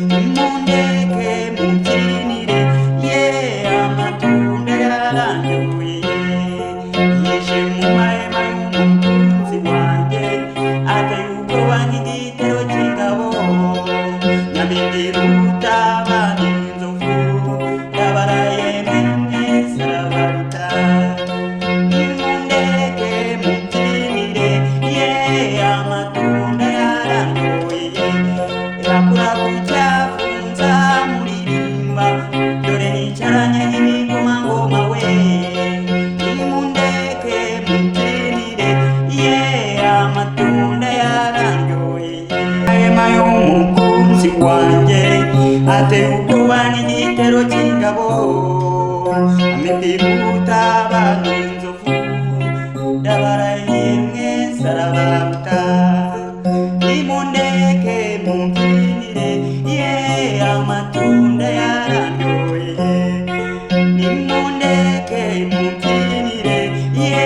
nimundeke mubyinire ye amatunda yaranyoye yishe mu mahema y'umukunzi wanjye ateye ubwoba nk'igitero cy'ingabo nyabingira utabana inzovu yabaraye mwese arabaruta nimundeke mubyinire ye amatunda yaranyoye yakura kucyafunza muririmba dore nicaranye n'ibikomangoma we nimundeke mubyinire ye amatunda yaranyoye mahema y'umukunzi wanjye ateye ubwoba n'igitero cy'ingabo amitibuta abana inzovu yabaraye mwese arabaruta nimundeke mubyinire ye amatunda yaranyoye nimundeke mubyinire ye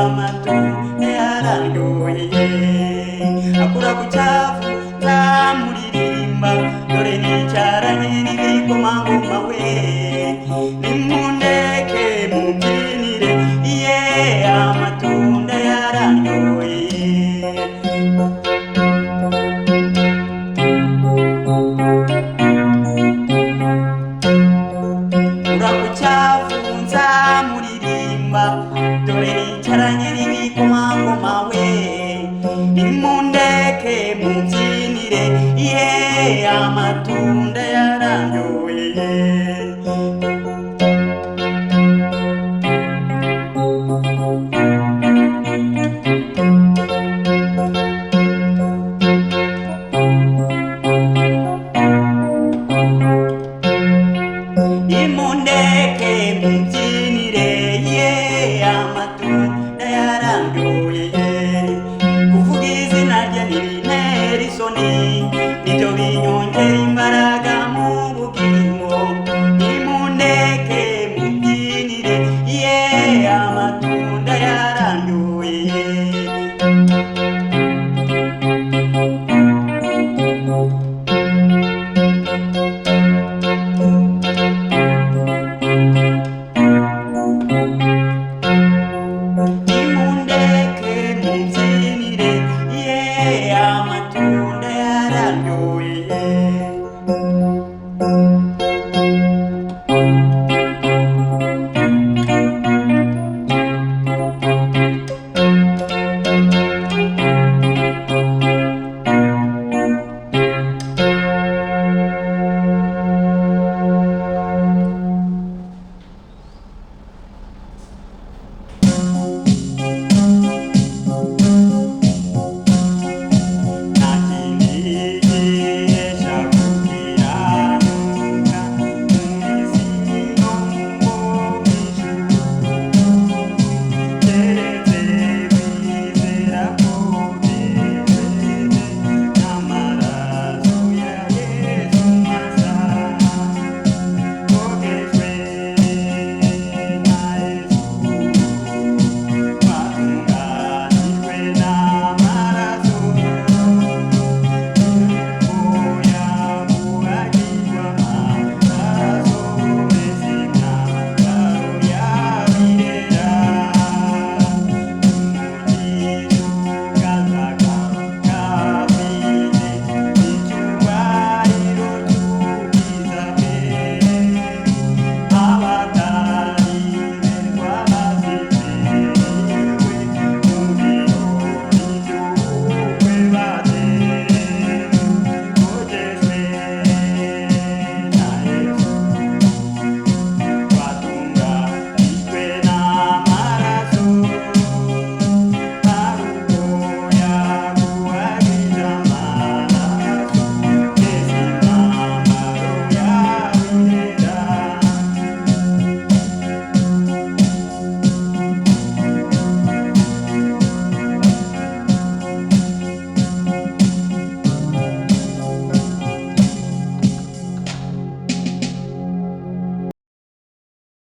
amatunda yaranyoye akura ku cyavu nzamuririmba dore nicaranye n'ibikomangoma we nimundeke mubyinire ye amatunda yaranyoye urakucyafunza muririmba dore nicaranye n'ibikomangoma we nimundeke mubyinire ye amatunda yaranyoye nimundeke mubyinire ye amatunda yaranyoye kuvuga izina rye ntibintera isoni nibyo binyongera